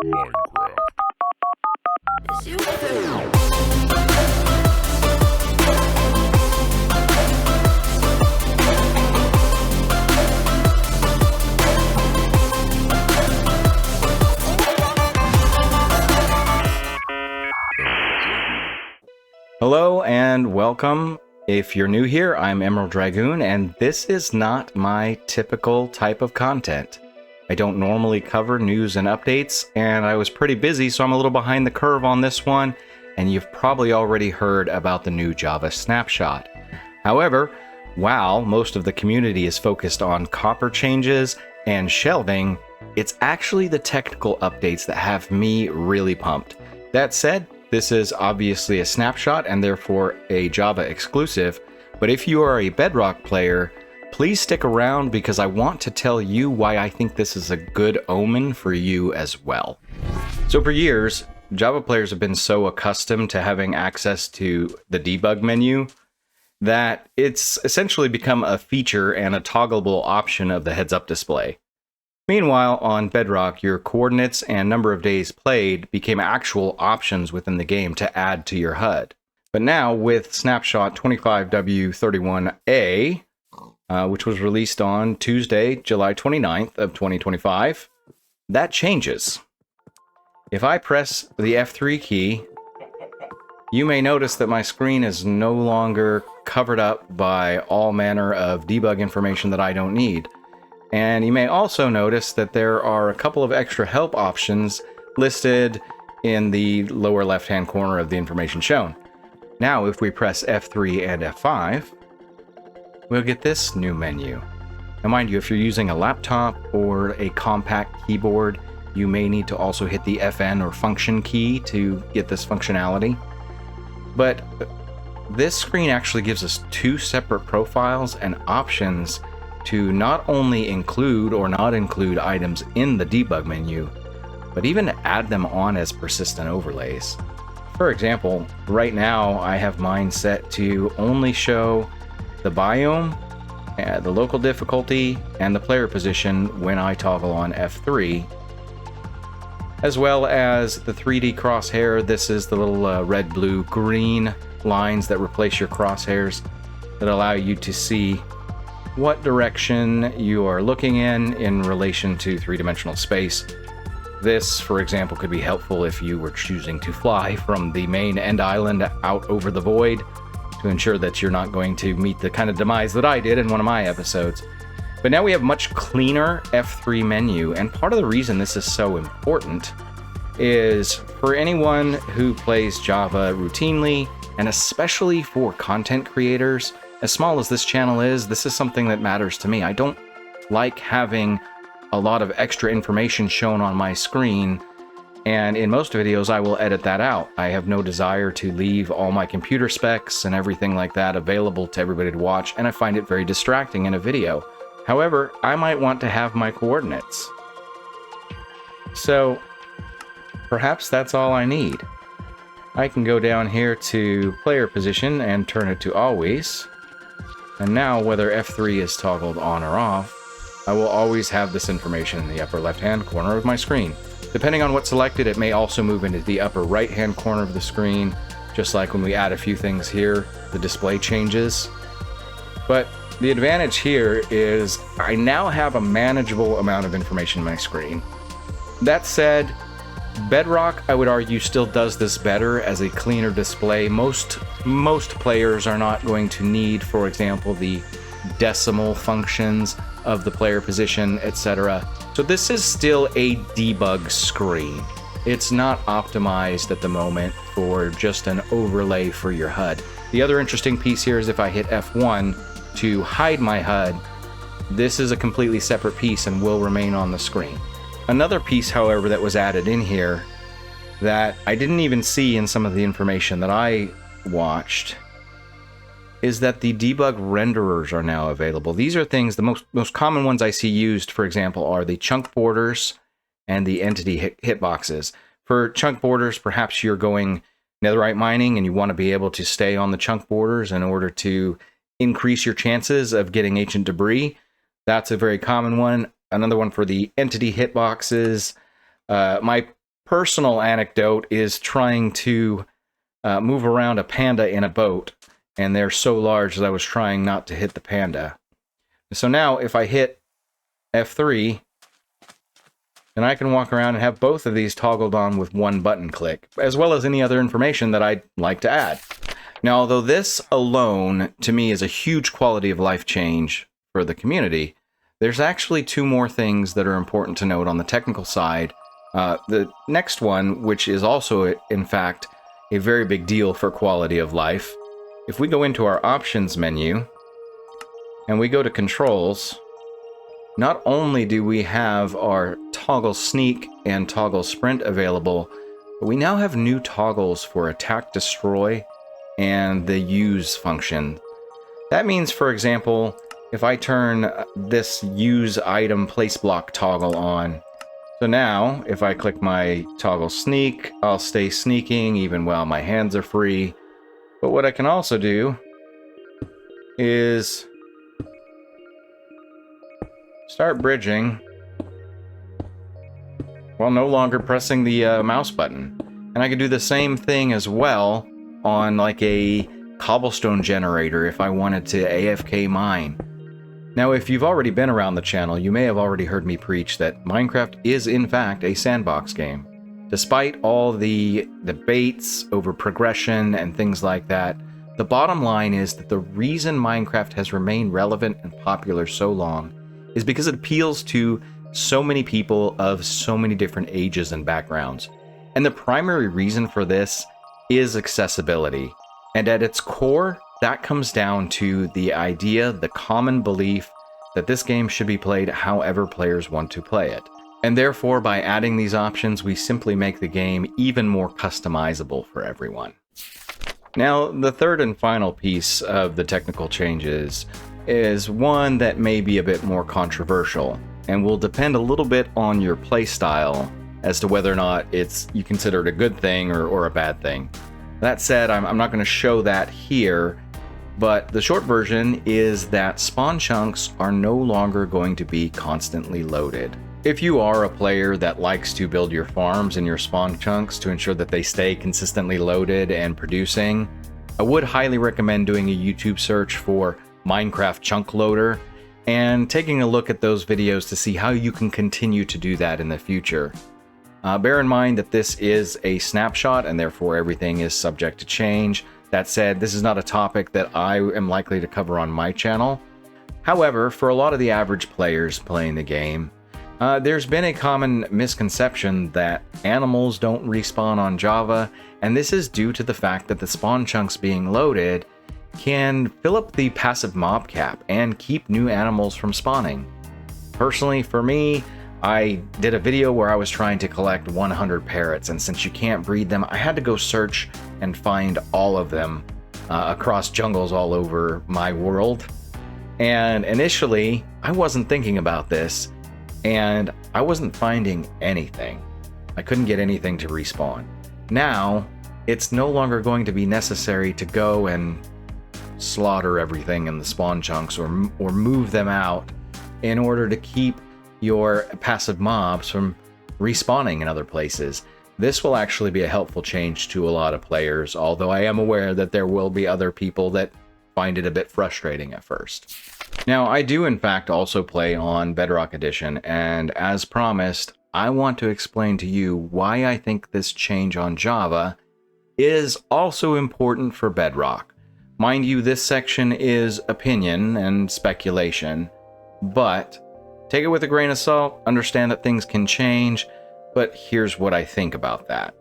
Minecraft. Hello and welcome. If you're new here, I'm Emerald Dragoon, and this is not my typical type of content. I don't normally cover news and updates, and I was pretty busy, so I'm a little behind the curve on this one, and you've probably already heard about the new Java Snapshot. However, while most of the community is focused on copper changes and shelving, it's actually the technical updates that have me really pumped. That said, this is obviously a snapshot and therefore a Java exclusive, but if you are a Bedrock player, please stick around because I want to tell you why I think this is a good omen for you as well. So for years, Java players have been so accustomed to having access to the debug menu that it's essentially become a feature and a toggleable option of the heads-up display. Meanwhile, on Bedrock, your coordinates and number of days played became actual options within the game to add to your HUD. But now, with Snapshot 25W31A, which was released on Tuesday, July 29th of 2025, that changes. If I press the F3 key, you may notice that my screen is no longer covered up by all manner of debug information that I don't need. And you may also notice that there are a couple of extra help options listed in the lower left-hand corner of the information shown. Now, if we press F3 and F5, we'll get this new menu. Now, mind you, if you're using a laptop or a compact keyboard, you may need to also hit the FN or function key to get this functionality. But this screen actually gives us two separate profiles and options to not only include or not include items in the debug menu, but even to add them on as persistent overlays. For example, right now I have mine set to only show the biome, the local difficulty, and the player position when I toggle on F3, as well as the 3D crosshair. This is the little red, blue, green lines that replace your crosshairs that allow you to see what direction you are looking in relation to three-dimensional space. This, for example, could be helpful if you were choosing to fly from the main end island out over the void to ensure that you're not going to meet the kind of demise that I did in one of my episodes. But now we have much cleaner F3 menu, and part of the reason this is so important is for anyone who plays Java routinely, and especially for content creators. As small as this channel is, this is something that matters to me. I don't like having a lot of extra information shown on my screen, and in most videos I will edit that out. I have no desire to leave all my computer specs and everything like that available to everybody to watch, and I find it very distracting in a video. However, I might want to have my coordinates. So perhaps that's all I need. I can go down here to player position and turn it to always. And now, whether F3 is toggled on or off, I will always have this information in the upper left-hand corner of my screen. Depending on what's selected, it may also move into the upper right-hand corner of the screen, just like when we add a few things here, the display changes. But the advantage here is I now have a manageable amount of information in my screen. That said, Bedrock, I would argue, still does this better as a cleaner display. Most players are not going to need, for example, the decimal functions of the player position, etc. So this is still a debug screen. It's not optimized at the moment for just an overlay for your HUD. The other interesting piece here is if I hit F1 to hide my HUD, this is a completely separate piece and will remain on the screen. Another piece, however, that was added in here that I didn't even see in some of the information that I watched is that the debug renderers are now available. These are things, the most common ones I see used, for example, are the chunk borders and the entity hitboxes. For chunk borders, perhaps you're going netherite mining and you want to be able to stay on the chunk borders in order to increase your chances of getting ancient debris. That's a very common one. Another one for the entity hitboxes. My personal anecdote is trying to move around a panda in a boat, and they're so large that I was trying not to hit the panda. So now if I hit F3, then I can walk around and have both of these toggled on with one button click, as well as any other information that I'd like to add. Now, although this alone, to me, is a huge quality of life change for the community, there's actually two more things that are important to note on the technical side. The next one, which is also, in fact, a very big deal for quality of life. If we go into our options menu, and we go to controls, not only do we have our toggle sneak and toggle sprint available, but we now have new toggles for attack destroy and the use function. That means, for example, if I turn this use item place block toggle on, so now if I click my toggle sneak, I'll stay sneaking even while my hands are free. But what I can also do is start bridging while no longer pressing the mouse button. And I can do the same thing as well on like a cobblestone generator if I wanted to AFK mine. Now, if you've already been around the channel, you may have already heard me preach that Minecraft is in fact a sandbox game. Despite all the debates over progression and things like that, the bottom line is that the reason Minecraft has remained relevant and popular so long is because it appeals to so many people of so many different ages and backgrounds. And the primary reason for this is accessibility. And at its core, that comes down to the idea, the common belief, that this game should be played however players want to play it. And therefore, by adding these options, we simply make the game even more customizable for everyone. Now, the third and final piece of the technical changes is one that may be a bit more controversial and will depend a little bit on your playstyle as to whether or not you consider it a good thing or a bad thing. That said, I'm not going to show that here, but the short version is that spawn chunks are no longer going to be constantly loaded. If you are a player that likes to build your farms and your spawn chunks to ensure that they stay consistently loaded and producing, I would highly recommend doing a YouTube search for Minecraft Chunk Loader and taking a look at those videos to see how you can continue to do that in the future. Bear in mind that this is a snapshot and therefore everything is subject to change. That said, this is not a topic that I am likely to cover on my channel. However, for a lot of the average players playing the game, there's been a common misconception that animals don't respawn on Java, and this is due to the fact that the spawn chunks being loaded can fill up the passive mob cap and keep new animals from spawning. Personally, for me, I did a video where I was trying to collect 100 parrots, and since you can't breed them, I had to go search and find all of them across jungles all over my world. And initially, I wasn't thinking about this, and I wasn't finding anything. I couldn't get anything to respawn. Now, it's no longer going to be necessary to go and slaughter everything in the spawn chunks or move them out in order to keep your passive mobs from respawning in other places. This will actually be a helpful change to a lot of players, although I am aware that there will be other people that find it a bit frustrating at first. Now, I do in fact also play on Bedrock Edition, and as promised, I want to explain to you why I think this change on Java is also important for Bedrock. Mind you, this section is opinion and speculation, but take it with a grain of salt, understand that things can change, but here's what I think about that.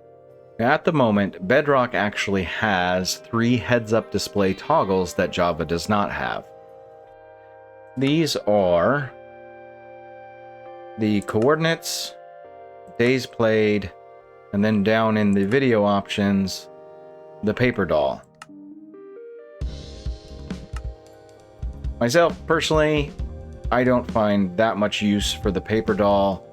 At the moment, Bedrock actually has 3 heads-up display toggles that Java does not have. These are the coordinates, days played, and then down in the video options, the paper doll. Myself, personally, I don't find that much use for the paper doll,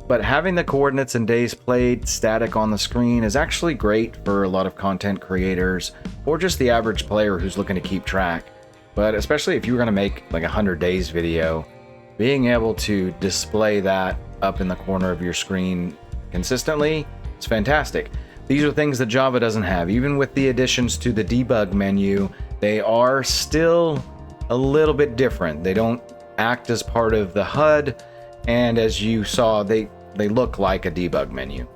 but having the coordinates and days played static on the screen is actually great for a lot of content creators or just the average player who's looking to keep track. But especially if you were going to make like a 100 days video, being able to display that up in the corner of your screen consistently It's fantastic. These are things that Java doesn't have. Even with the additions to the debug menu, they are still a little bit different. They don't act as part of the HUD, and as you saw, they look like a debug menu.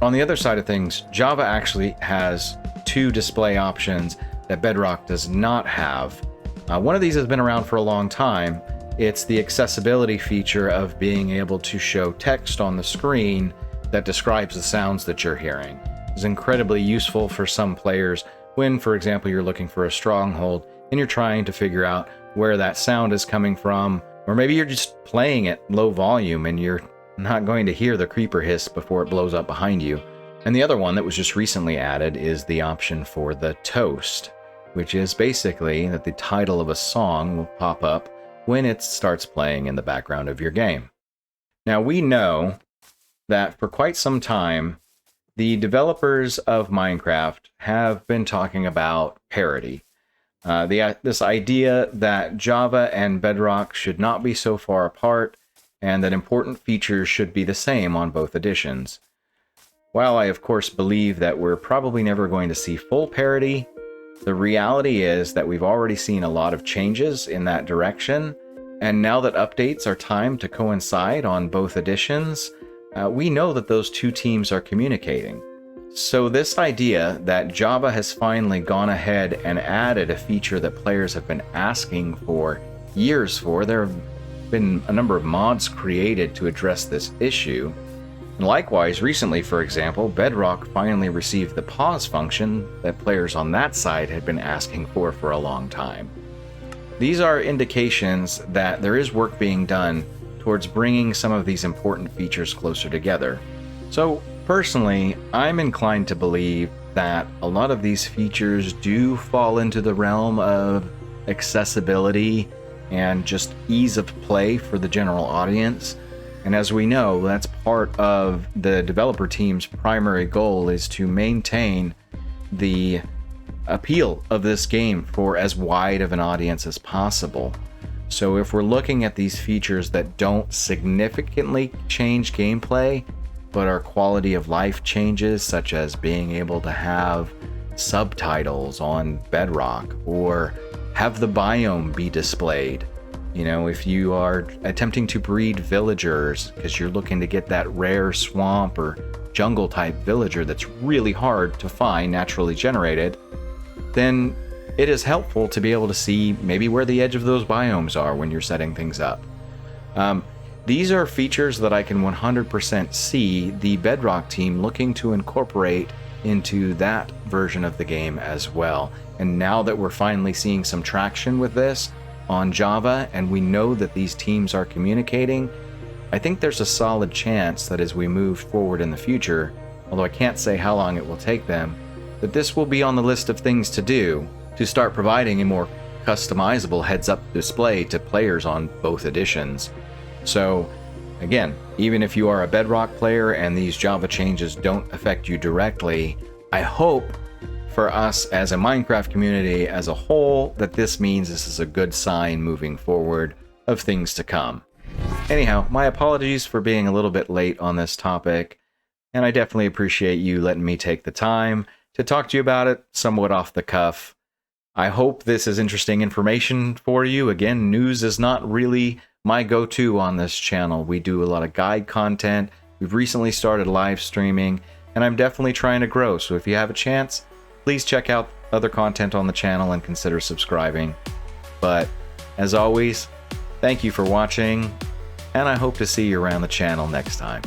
On the other side of things, Java actually has two display options that Bedrock does not have. One of these has been around for a long time. It's the accessibility feature of being able to show text on the screen that describes the sounds that you're hearing. It's incredibly useful for some players when, for example, you're looking for a stronghold and you're trying to figure out where that sound is coming from, or maybe you're just playing at low volume and you're not going to hear the creeper hiss before it blows up behind you. And the other one that was just recently added is the option for the toast, which is basically that the title of a song will pop up when it starts playing in the background of your game. Now, we know that for quite some time, the developers of Minecraft have been talking about parity. This idea that Java and Bedrock should not be so far apart, and that important features should be the same on both editions. While I, of course, believe that we're probably never going to see full parity, the reality is that we've already seen a lot of changes in that direction, and now that updates are timed to coincide on both editions, we know that those two teams are communicating. So this idea that Java has finally gone ahead and added a feature that players have been asking for years for, there have been a number of mods created to address this issue. And likewise, recently, for example, Bedrock finally received the pause function that players on that side had been asking for a long time. These are indications that there is work being done towards bringing some of these important features closer together. So personally, I'm inclined to believe that a lot of these features do fall into the realm of accessibility and just ease of play for the general audience. And as we know, that's part of the developer team's primary goal, is to maintain the appeal of this game for as wide of an audience as possible. So if we're looking at these features that don't significantly change gameplay, but are quality of life changes, such as being able to have subtitles on Bedrock, or have the biome be displayed. You know, if you are attempting to breed villagers because you're looking to get that rare swamp or jungle type villager that's really hard to find naturally generated, then it is helpful to be able to see maybe where the edge of those biomes are when you're setting things up. These are features that I can 100% see the Bedrock team looking to incorporate into that version of the game as well. And now that we're finally seeing some traction with this on Java, and we know that these teams are communicating, I think there's a solid chance that as we move forward in the future, although I can't say how long it will take them, that this will be on the list of things to do to start providing a more customizable heads-up display to players on both editions. So again, even if you are a Bedrock player and these Java changes don't affect you directly, I hope for us as a Minecraft community as a whole that this means this is a good sign moving forward of things to come. Anyhow, my apologies for being a little bit late on this topic, and I definitely appreciate you letting me take the time to talk to you about it somewhat off the cuff. I hope this is interesting information for you. Again, news is not really my go-to on this channel. We do a lot of guide content. We've recently started live streaming, and I'm definitely trying to grow. So if you have a chance, please check out other content on the channel and consider subscribing. But as always, thank you for watching, and I hope to see you around the channel next time.